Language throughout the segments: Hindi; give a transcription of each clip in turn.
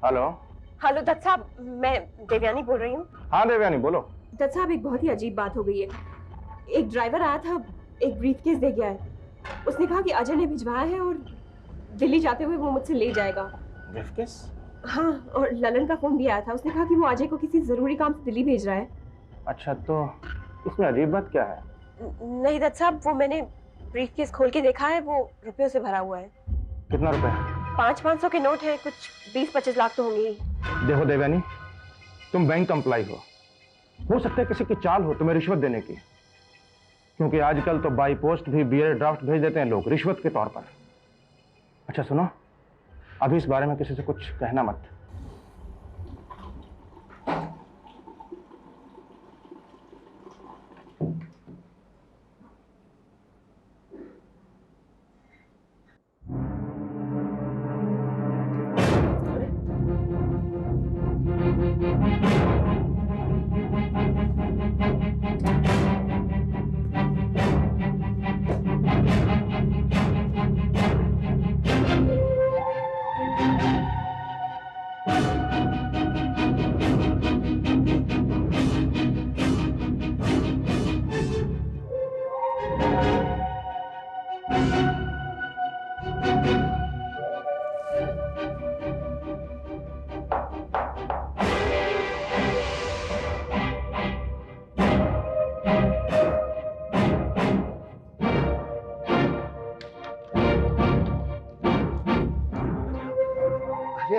हेलो। हेलो दत्त साहब, मैं देवयानी बोल रही हूँ। हाँ देवयानी बोलो। दत्त साहब, एक बहुत ही अजीब बात हो गई है। एक ड्राइवर आया था, एक ब्रीफकेस दे गया है। उसने कहा कि अजय ने भिजवाया है और दिल्ली जाते हुए वो मुझसे ले जाएगा। ब्रीफकेस? हाँ, और ललन का फोन भी आया था। उसने कहा कि वो अजय को किसी जरूरी काम से दिल्ली भेज रहा है। अच्छा, तो इसमें अजीब बात क्या है? नहीं दत्त साहब, वो मैंने ब्रीफकेस खोल के देखा है, वो रुपयों से भरा हुआ है। कितना रुपए? 500 के नोट है, कुछ 20-25 लाख तो होंगे ही। देखो देवयानी, तुम बैंक एम्प्लॉय हो सकता है किसी की चाल हो तुम्हें रिश्वत देने की, क्योंकि आजकल तो बाई पोस्ट भी बियर ड्राफ्ट भेज देते हैं लोग रिश्वत के तौर पर। अच्छा सुनो, अभी इस बारे में किसी से कुछ कहना मत।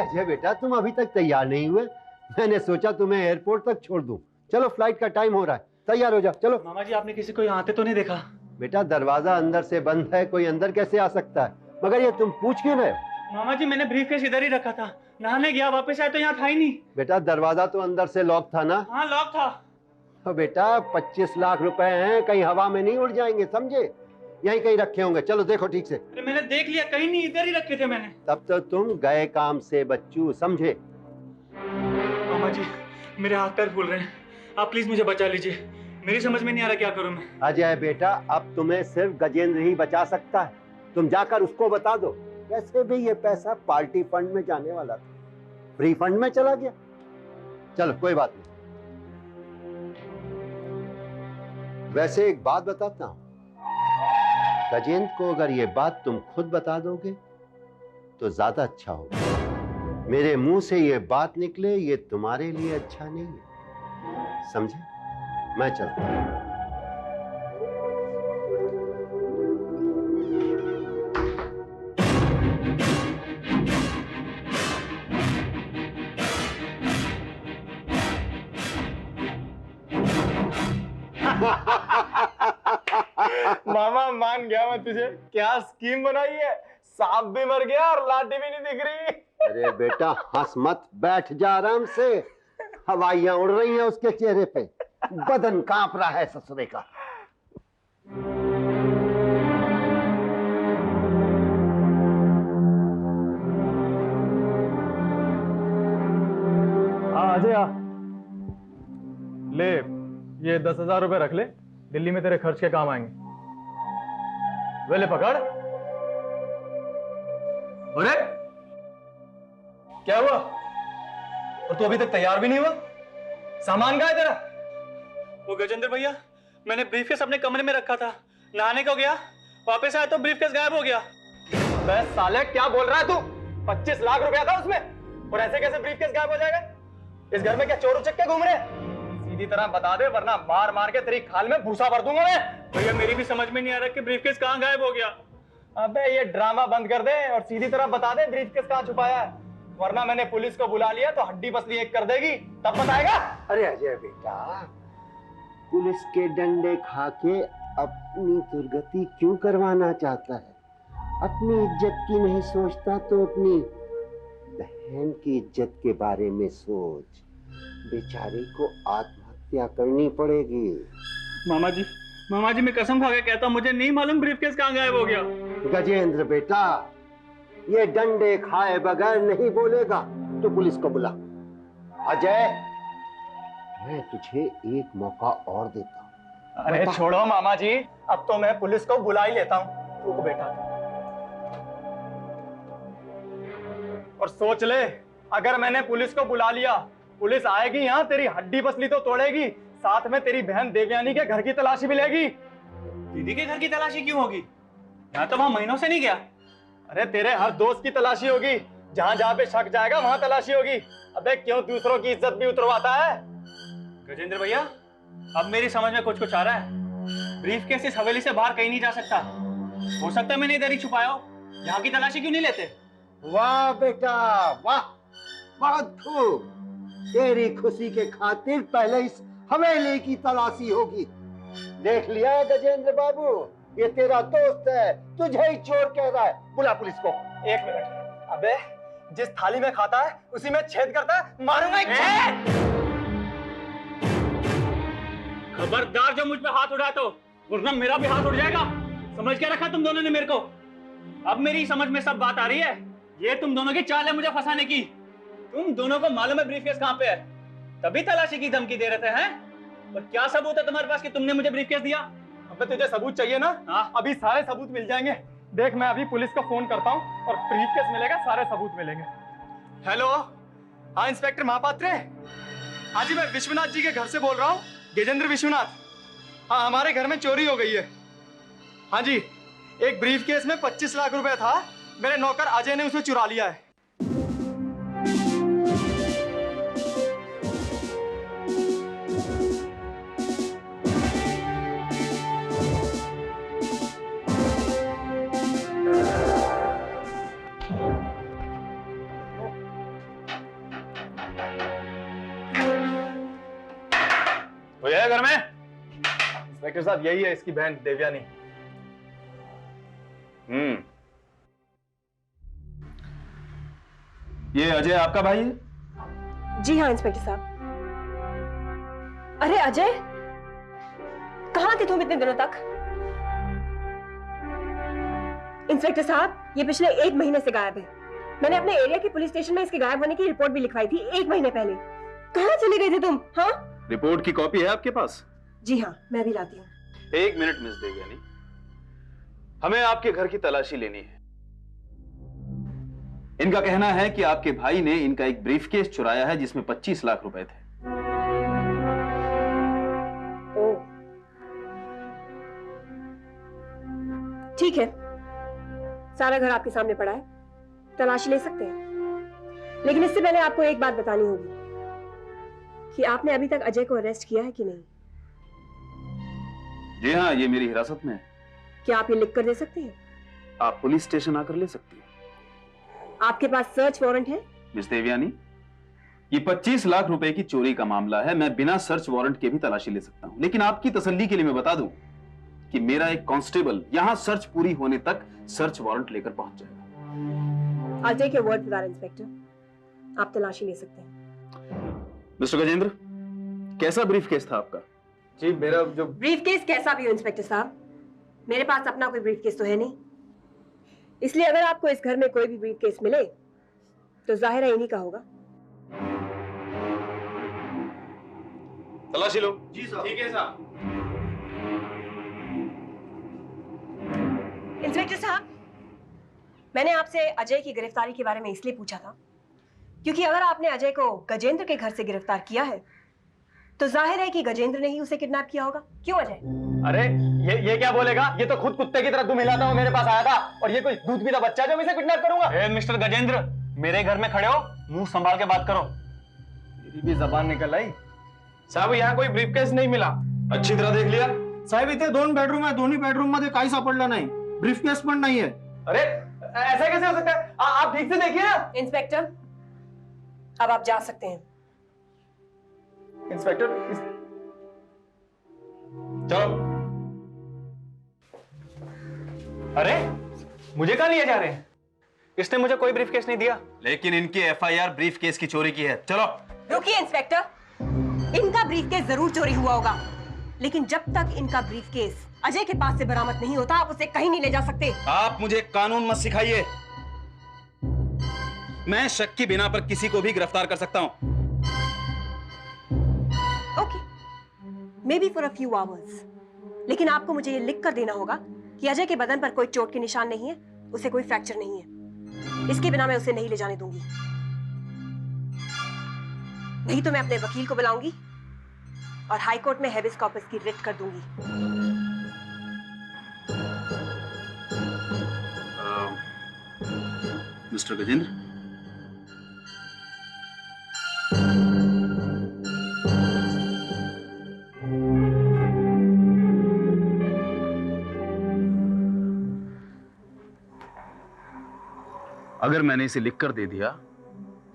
अजय बेटा, तुम अभी तक तैयार नहीं हुए। मैंने सोचा तुम्हें एयरपोर्ट तक छोड़ दूं। चलो, फ्लाइट का टाइम हो रहा है, तैयार हो जाओ। चलो। मामा जी, आपने किसी को यहाँ आते तो नहीं देखा? बेटा, दरवाजा अंदर से बंद है, कोई अंदर कैसे आ सकता है? मगर ये तुम पूछ क्यों रहे हो? मामा जी, मैंने ब्रीफकेस इधर ही रखा था, नहाने गया, वापस आया तो यहाँ था ही नहीं। बेटा, दरवाजा तो अंदर से लॉक था ना? हाँ, लॉक था। तो बेटा, 25 लाख रुपए हैं, कहीं हवा में नहीं उड़ जाएंगे, समझे? यहीं कहीं रखे होंगे। चलो देखो ठीक से। अरे मैंने देख लिया, कहीं नहीं, इधर ही रखे थे मैंने। तब तो तुम गए काम से बच्चू, समझे? मामा जी, मेरे हाथ पैर फूल रहे हैं, आप प्लीज मुझे बचा लीजिए। मेरी समझ में नहीं आ रहा क्या करूं मैं। अजय बेटा, अब तुम्हें सिर्फ गजेंद्र ही बचा सकता है। तुम जाकर उसको बता दो। वैसे भी ये पैसा पार्टी फंड में जाने वाला था, फ्री फंड में चला गया। चलो कोई बात नहीं। वैसे एक बात बताता हूं, गजेंद्र को अगर ये बात तुम खुद बता दोगे तो ज्यादा अच्छा होगा। मेरे मुंह से ये बात निकले, ये तुम्हारे लिए अच्छा नहीं है, समझे? मैं चलता हूं। मामा मान गया मैं तुझे। क्या स्कीम बनाई है, सांप भी मर गया और लाठी भी नहीं दिख रही। अरे बेटा, हंस मत, बैठ जा आराम से। हवाइयां उड़ रही हैं उसके चेहरे पे, बदन कांप रहा है ससुरे का। हाँ अजय, ले ये 10,000 रुपए रख ले, दिल्ली में तेरे खर्च के काम आएंगे। वे ले पकड़। अरे क्या हुआ? और तू अभी तक तैयार भी नहीं हुआ? सामान कहाँ है तेरा? वो गजेंद्र भैया, मैंने ब्रीफकेस अपने कमरे में रखा था, नहाने को गया, वापस आया तो ब्रीफकेस गायब हो गया। बे साले, क्या बोल रहा है तू? 25 लाख रुपया था उसमें, और ऐसे कैसे ब्रीफकेस गायब हो जाएगा? इस घर में क्या चोर उचक्के घूम रहे हैं? सीधी तरह बता दे, वरना मार मार के तेरी खाल में भूसा भर दूंगा मैं। भैया, मेरी भी समझ में नहीं आ रहा कि ब्रीफकेस कहाँ गायब हो गया। अबे ये ड्रामा बंद कर दे और सीधी तरह बता दे ब्रीफकेस कहाँ छुपाया है, वरना मैंने पुलिस को बुला लिया तो हड्डी पसली एक कर देगी, तब बताएगा। अरे अजय बेटा, पुलिस के डंडे खा के अपनी दुर्गति क्यों करवाना चाहता है? अपनी इज्जत की नहीं सोचता तो अपनी बहन की इज्जत के बारे में सोच। बेचारी को आत्महत्या करनी पड़ेगी। मामा जी मैं कसम खा के कहता हूँ, मुझे नहीं मालूम ब्रीफकेस कहाँ गायब हो गया। गजेंद्र बेटा, ये डंडे खाए बगैर नहीं बोलेगा, तो पुलिस को बुला। अजय, मैं तुझे एक मौका और देता हूँ। अरे छोड़ो मामा जी, अब तो मैं पुलिस को बुला ही लेता हूँ। रुको बेटा, और सोच ले अगर मैंने पुलिस को बुला लिया, पुलिस आएगी यहाँ, तेरी हड्डी पसली तो तोड़ेगी, साथ में तेरी बहन देवयानी के घर की तलाशी भी लेगी। दीदी के घर की तलाशी क्यों होगी? यहाँ तो वहां महीनों से नहीं गया। अरे तेरे हर दोस्त की तलाशी होगी, जहाँ जहाँ पे शक जाएगा वहां तलाशी होगी। अबे क्यों दूसरों की इज्जत भी उतरवाता है? गजेंद्र भैया, अब मेरी समझ में कुछ आ रहा है। ब्रीफकेस इस हवेली से बाहर कहीं नहीं जा सकता। हो सकता है मैंने इधर ही छुपाया हो। यहाँ की तलाशी क्यों नहीं लेते? वाह बेटा वाह, बहुत खूब। तेरी खुशी के खातिर पहले इस हवेली की तलाशी होगी। देख लिया गजेंद्र बाबू, ये तेरा दोस्त है, तुझे ही चोर कह रहा है। बुला पुलिस को। 1 मिनट। अबे जिस थाली में खाता है उसी में छेद करता है, मारूंगा एक छेद। खबरदार जो मुझ पे हाथ उठा तो, वरना मेरा भी हाथ उठ जाएगा। समझ क्या रखा तुम दोनों ने मेरे को? अब मेरी समझ में सब बात आ रही है। ये तुम दोनों की चाल है मुझे फंसाने की। तुम दोनों को मालूम है ब्रीफकेस कहाँ पे है, तभी तलाशी की धमकी दे रहे थे हैं? और क्या सबूत है तुम्हारे पास कि तुमने मुझे ब्रीफकेस दिया? अबे तुझे सबूत चाहिए ना? हाँ। अभी सारे सबूत मिल जाएंगे। देख मैं अभी पुलिस को फोन करता हूँ और ब्रीफकेस मिलेगा, सारे सबूत मिलेंगे। हेलो, हाँ इंस्पेक्टर महापात्र। हाँ जी, मैं विश्वनाथ जी के घर से बोल रहा हूँ, गजेंद्र विश्वनाथ। हाँ, हमारे घर में चोरी हो गई है। हाँ जी, एक ब्रीफकेस में 25 लाख रुपए था, मेरे नौकर अजय ने उसे चुरा लिया है। कोई है घर में? इंस्पेक्टर साहब, यही है इसकी बहन देवयानी। ये अजय आपका भाई है? जी हाँ इंस्पेक्टर साहब। अरे अजय, कहाँ थे तुम इतने दिनों तक? इंस्पेक्टर साहब, ये पिछले 1 महीने से गायब है। मैंने अपने एरिया की पुलिस स्टेशन में इसके गायब होने की रिपोर्ट भी लिखवाई थी 1 महीने पहले। कहाँ चले गए थे तुम? हाँ, रिपोर्ट की कॉपी है आपके पास? जी हाँ, मैं भी लाती हूँ। 1 मिनट मिस देवयानी, हमें आपके घर की तलाशी लेनी है। इनका कहना है कि आपके भाई ने इनका एक ब्रीफकेस चुराया है जिसमें 25 लाख रुपए थे। ओ, ठीक है, सारा घर आपके सामने पड़ा है, तलाशी ले सकते हैं। लेकिन इससे पहले आपको एक बात बतानी होगी कि आपने अभी तक अजय को अरेस्ट किया है कि नहीं? जी हाँ, ये मेरी हिरासत में है। क्या आप ये लिख कर दे सकते हैं? आप पुलिस स्टेशन आकर ले सकती हैं। आपके पास सर्च वारंट है? मिस देवयानी, ये 25 लाख रुपए की चोरी का मामला है, मैं बिना सर्च वारंट के भी तलाशी ले सकता हूं। लेकिन आपकी तसल्ली के लिए मैं बता दूं कि मेरा एक कांस्टेबल यहां सर्च पूरी होने तक सर्च वारंट लेकर पहुंच जाएगा। I'll take your word for that, inspector. आप तलाशी ले सकते हैं। मिस्टर गजेंद्र, कैसा ब्रीफकेस था आपका? जी, मेरा जो ब्रीफकेस कैसा भी हो इंस्पेक्टर साहब, मेरे पास अपना कोई ब्रीफकेस तो है नहीं। इसलिए अगर आपको इस घर में कोई भी ब्रीफकेस मिले तो जाहिर है इन्हीं का होगा। तलाशी लो। जी साहब। ठीक है साहब। इंस्पेक्टर साहब, मैंने आपसे अजय की गिरफ्तारी के बारे में इसलिए पूछा था क्योंकि अगर आपने अजय को गजेंद्र के घर से गिरफ्तार किया है तो जाहिर है कि गजेंद्र ने ही उसे किडनैप किया होगा। क्यों अजय? अरे ये क्या बोलेगा? ये तो खुद कुत्ते की तरह दुम हिलाता हुआ मेरे पास आया था, और ये कोई दूध पीता बच्चा जो मैं इसे किडनैप करूंगा? मिस्टर गजेंद्र, मेरे घर में खड़े हो, मुंह संभाल के बात करो। मेरी भी जबान निकल आई। साहब, यहाँ कोई ब्रीफकेस नहीं मिला। अच्छी तरह देख लिया? साहेब, इथे 2 बेडरूम आहे, दोन्ही बेडरूम मध्ये काही सापडलं नाही, ब्रीफकेस पण नाहीये। अरे ऐसा कैसे हो सकता है? आप ठीक से देखिए ना। इंस्पेक्टर, अब आप जा सकते हैं। इंस्पेक्टर चलो। अरे मुझे कहाँ लिए जा रहे हैं? इसने मुझे कोई ब्रीफकेस नहीं दिया। लेकिन इनकी एफआईआर ब्रीफकेस की चोरी की है। चलो। रुकिए इंस्पेक्टर, इनका ब्रीफकेस जरूर चोरी हुआ होगा, लेकिन जब तक इनका ब्रीफकेस अजय के पास से बरामद नहीं होता आप उसे कहीं नहीं ले जा सकते। आप मुझे कानून मत सिखाइए। मैं शक की बिना पर किसी को भी गिरफ्तार कर सकता हूं। Okay, may be for a few hours, लेकिन आपको मुझे ये लिख कर देना होगा कि अजय के बदन पर कोई चोट के निशान नहीं है, उसे कोई फ्रैक्चर नहीं है। इसके बिना मैं उसे नहीं ले जाने दूंगी। नहीं तो मैं अपने वकील को बुलाऊंगी और हाई कोर्ट में हेबिस कॉर्पस की रिट कर दूंगी। मिस्टर गजेंद्र, अगर मैंने इसे लिखकर दे दिया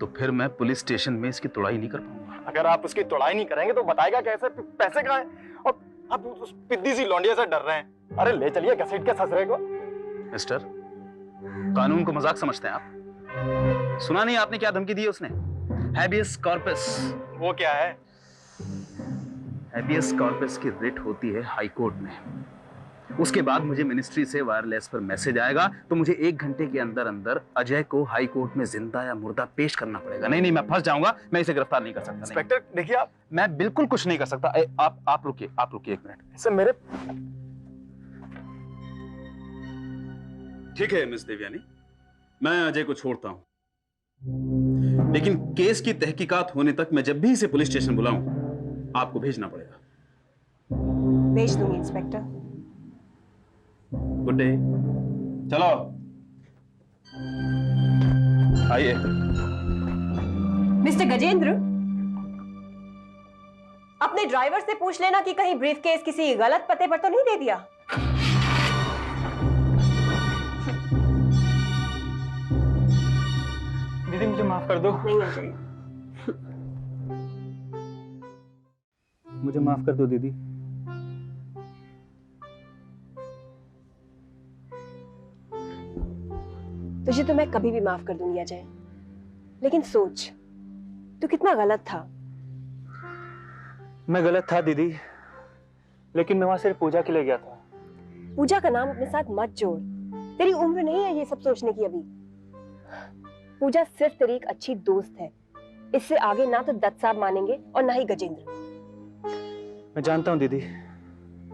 तो फिर मैं पुलिस स्टेशन में इसकी तुड़ाई नहीं कर पाऊंगा। अगर आप उसकी तुड़ाई नहीं करेंगे तो बताएगा कैसे? पैसे कहाँ हैं? और आप उस पिद्दी सी लौंडिया से डर रहे हैं। अरे ले चलिए घसीट के ससुरे को। मिस्टर, कानून को मजाक समझते हैं आप? सुना नहीं आपने क्या धमकी दी है उसने? Habeas corpus. वो क्या है? हैबियस कॉर्पस की रिट होती है हाई कोर्ट में। उसके बाद मुझे मिनिस्ट्री से वायरलेस पर मैसेज आएगा तो मुझे 1 घंटे के अंदर अंदर अजय को हाई कोर्ट में जिंदा या मुर्दा पेश करना पड़ेगा। नहीं, मैं फंस जाऊंगा, मैं इसे गिरफ्तार नहीं कर सकता। इंस्पेक्टर देखिए, आप मैं बिल्कुल कुछ नहीं कर सकता। आप रुकिए 1 मिनट। इससे मेरे ठीक है मिस देवयानी, मैं अजय को छोड़ता हूं, लेकिन केस की तहकीकात होने तक मैं जब भी इसे पुलिस स्टेशन बुलाऊं आपको भेजना पड़ेगा। भेज दूंगी इंस्पेक्टर। Good day. चलो आइए। मिस्टर गजेंद्र, अपने ड्राइवर से पूछ लेना कि कहीं ब्रीफकेस किसी गलत पते पर तो नहीं दे दिया। दीदी मुझे माफ कर दो। नहीं अजय, मुझे माफ कर दो दीदी। तुझे तो मैं कभी भी माफ कर दूंगी अजय, लेकिन सोच तू कितना गलत था। मैं गलत था दीदी, लेकिन मैं वहां सिर्फ पूजा के लिए गया था। पूजा का नाम अपने साथ मत जोड़, तेरी उम्र नहीं है ये सब सोचने की अभी। पूजा सिर्फ तेरी एक अच्छी दोस्त है, इससे आगे ना तो दत्त साहब मानेंगे और ना ही गजेंद्र। मैं जानता हूँ दीदी।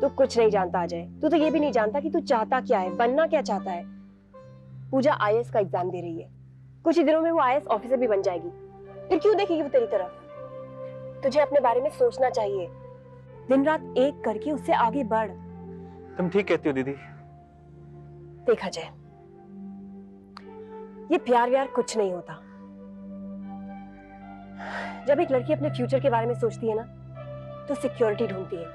तू कुछ नहीं जानता अजय, तू तो ये भी नहीं जानता कि तू चाहता क्या है, बनना क्या चाहता है। पूजा आईएएस का एग्जाम दे रही है, कुछ ही दिनों में वो आईएएस ऑफिसर भी बन जाएगी, फिर क्यों देखेगी वो तेरी तरफ? तुझे अपने बारे में सोचना चाहिए, दिन रात एक करके उससे आगे बढ़। तुम ठीक कहती हो दीदी। देखा जाए, ये प्यार व्यार कुछ नहीं होता। जब एक लड़की अपने फ्यूचर के बारे में सोचती है ना, तो सिक्योरिटी ढूंढती है,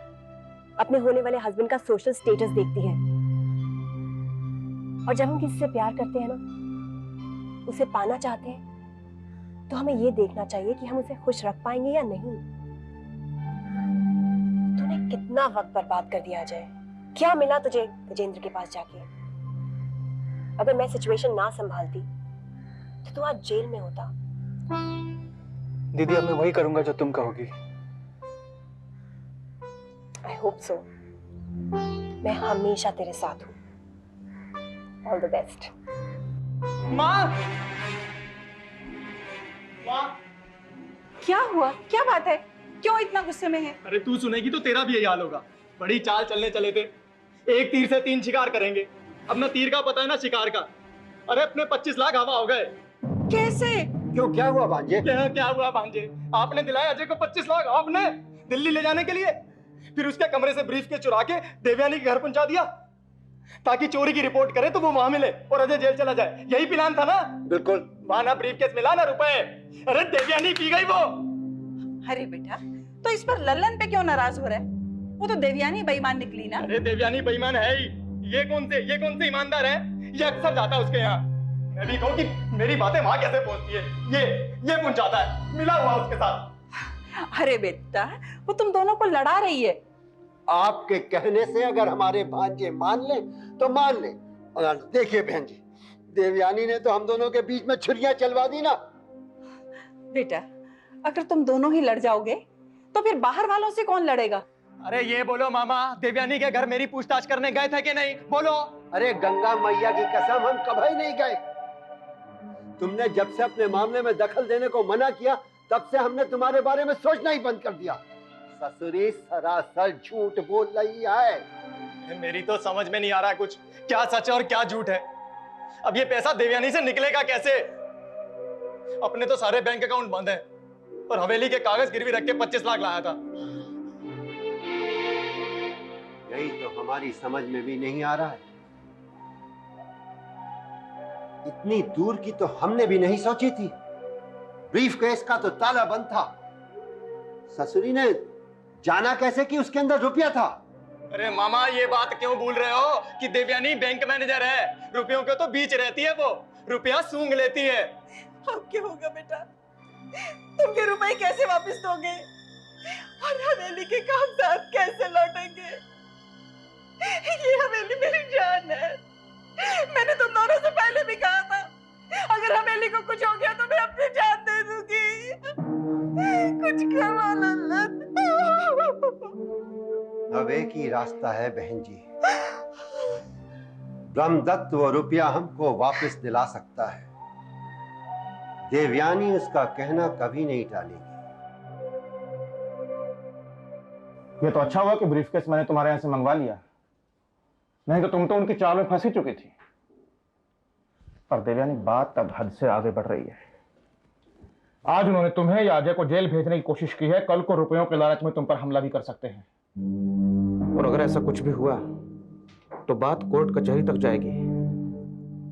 अपने होने वाले हस्बैंड का सोशल स्टेटस देखती है। और जब हम किसी से प्यार करते हैं ना, उसे पाना चाहते हैं, तो हमें यह देखना चाहिए कि हम उसे खुश रख पाएंगे या नहीं। तूने कितना वक्त बर्बाद कर दिया अजय। क्या मिला तुझे गजेंद्र के पास जाके? अगर मैं सिचुएशन ना संभालती तो तू आज जेल में होता। दीदी अब मैं वही करूंगा जो तुम कहोगी। I hope so. मैं हमेशा तेरे साथ हूं। All the best. माँ! माँ! क्या हुआ? क्या बात है? क्यों इतना गुस्से में है? अरे तू सुनेगी तो तेरा भी यही हाल होगा। बड़ी चाल चलने चले थे, 1 तीर से 3 शिकार करेंगे। अब ना तीर का पता है ना शिकार का। अरे अपने 25 लाख हवा हो गए। कैसे? क्यों, क्या हुआ भांजे? क्या हुआ भांजे? आपने दिलाया अजय को 25 लाख, आपने दिल्ली ले जाने के लिए। फिर उसके कमरे से ब्रीफकेस चुरा के देवयानी के घर पहुंचा दिया, ताकि चोरी की रिपोर्ट करे तो वो वहां मिले और अजय जेल चला जाए। यही प्लान था ना? बिल्कुल। वहां ना ब्रीफकेस मिला ना रुपए। अरे देवयानी पी गई वो। अरे बेटा, तो इस पर लल्लन पे क्यों नाराज हो रहा है? वो तो देवयानी बेईमान निकली ना। अरे देवयानी बेईमान है ही। ये कौन से ईमानदार है? ये अक्सर जाता है उसके यहाँ। मैं भी कहूँ कि मेरी बातें वहां कैसे पहुंचती है। ये पहुंचाता है, मिला हुआ उसके साथ। अरे बेटा, वो तुम दोनों को लड़ा रही है। आपके कहने से अगर हमारे भांजे मान ले तो मान ले। और देखिए बहन जी, देवयानी ने तो हम दोनों के बीच में छुरियां चलवा दी ना। बेटा, अगर तुम दोनों ही लड़ जाओगे तो फिर बाहर वालों से कौन लड़ेगा? अरे ये बोलो मामा, देवयानी के घर मेरी पूछताछ करने गए थे कि नहीं? बोलो। अरे गंगा मैया की कसम, हम कभी नहीं गए। तुमने जब से अपने मामले में दखल देने को मना किया, तब से हमने तुम्हारे बारे में सोचना ही बंद कर दिया। ससुरी सरासर झूठ बोल रही है। मेरी तो समझ में नहीं आ रहा है कुछ, क्या सच है और क्या झूठ है। अब ये पैसा देवयानी से निकलेगा कैसे? अपने तो सारे बैंक अकाउंट बंद हैं। और हवेली के कागज गिरवी रख के 25 लाख लाया था। यही तो हमारी समझ में भी नहीं आ रहा है। इतनी दूर की तो हमने भी नहीं सोची थी। ब्रीफ केस का तो ताला बंद था। ससुरी ने जाना कैसे कि उसके अंदर रुपया था? अरे मामा, ये बात क्यों भूल रहे हो कि देवयानी बैंक मैनेजर है। रुपयों के तो बीच रहती है, वो रुपया सूंघ लेती है। अब क्या होगा बेटा? तुम ये रुपए कैसे वापस दोगे और हवेली के कागजात कैसे लौटेंगे? ये हवेली मेरी जान है। मैंने तुम दोनों से पहले भी कहा था, अगर हवेली को कुछ हो गया तो मैं अपनी जान दे दूंगी। कुछ करो लल्लन। अब एक ही रास्ता है बहन जी। ब्रह्मदत्त वो रुपया हमको वापस दिला सकता है। देवयानी उसका कहना कभी नहीं टालेगी। ये तो अच्छा हुआ कि ब्रीफकेस मैंने तुम्हारे यहां से मंगवा लिया, नहीं तो तुम तो उनकी चाल में फंसी चुकी थी। पर देवयानी, बात अब हद से आगे बढ़ रही है। आज उन्होंने तुम्हें या अजय को जेल भेजने की कोशिश की है, कल को रुपयों के लालच में तुम पर हमला भी कर सकते हैं। और अगर ऐसा कुछ भी हुआ तो बात कोर्ट कचहरी तक जाएगी।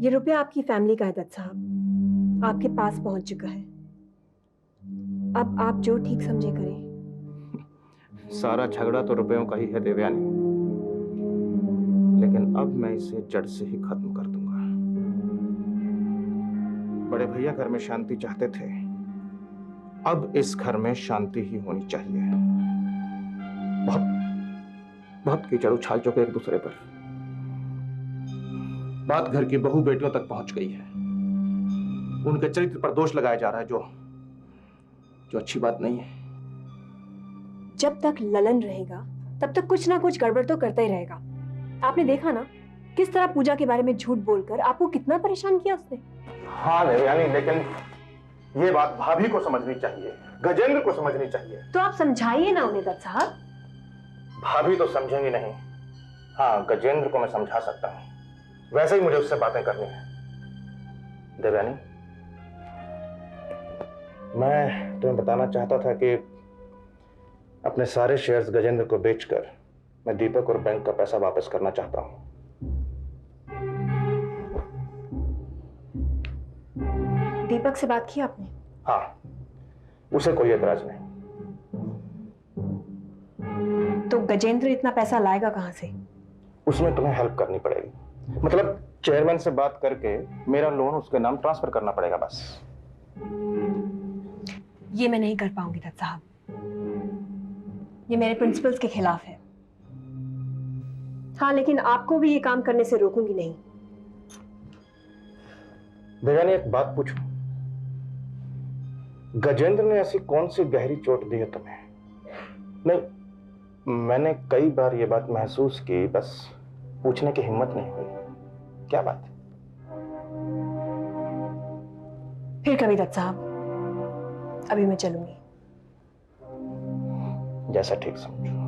ये रुपया आपकी फैमिली का है दत्त साहब, आपके पास पहुंच चुका है। अब आप जो ठीक समझे करें। सारा झगड़ा तो रुपयों का ही है देवयानी, लेकिन अब मैं इसे जड़ से ही खत्म कर दूंगा। बड़े भैया घर में शांति चाहते थे, अब इस घर में शांति ही होनी चाहिए। बहुत बहुत कीचड़ उछाल चुके एक दूसरे पर। बात घर की बहू बेटियों तक पहुंच गई है। उनके चरित्र पर दोष लगाया जा रहा है, जो अच्छी बात नहीं है। जब तक ललन रहेगा तब तक कुछ ना कुछ गड़बड़ तो करता ही रहेगा। आपने देखा ना किस तरह पूजा के बारे में झूठ बोलकर आपको कितना परेशान किया उसने। हाँ देवयानी, लेकिन ये बात भाभी को समझनी चाहिए, गजेंद्र को समझनी चाहिए। तो आप समझाइए ना उन्हें दत्त साहब। भाभी तो समझेंगी नहीं। हाँ, गजेंद्र को मैं समझा सकता हूँ, वैसे ही मुझे उससे बातें करनी है। देवयानी, मैं तुम्हें बताना चाहता था कि अपने सारे शेयर्स गजेंद्र को बेचकर मैं दीपक और बैंक का पैसा वापस करना चाहता हूँ। दीपक से बात की आपने? हाँ, उसे कोई एतराज नहीं। तो गजेंद्र इतना पैसा लाएगा कहां से? उसमें तुम्हें हेल्प करनी पड़ेगी। मतलब चेयरमैन से बात करके मेरा लोन उसके नाम ट्रांसफर करना पड़ेगा बस। ये मैं नहीं कर पाऊंगी दत्त साहब, ये मेरे प्रिंसिपल्स के खिलाफ है। हाँ, लेकिन आपको भी ये काम करने से रोकूंगी नहीं। देवयानी, एक बात पूछूं, गजेंद्र ने ऐसी कौन सी गहरी चोट दी है तुम्हें? नहीं, मैंने कई बार ये बात महसूस की, बस पूछने की हिम्मत नहीं हुई। क्या बात? फिर कभी दत्त साहब, अभी मैं चलूंगी। जैसा ठीक समझो।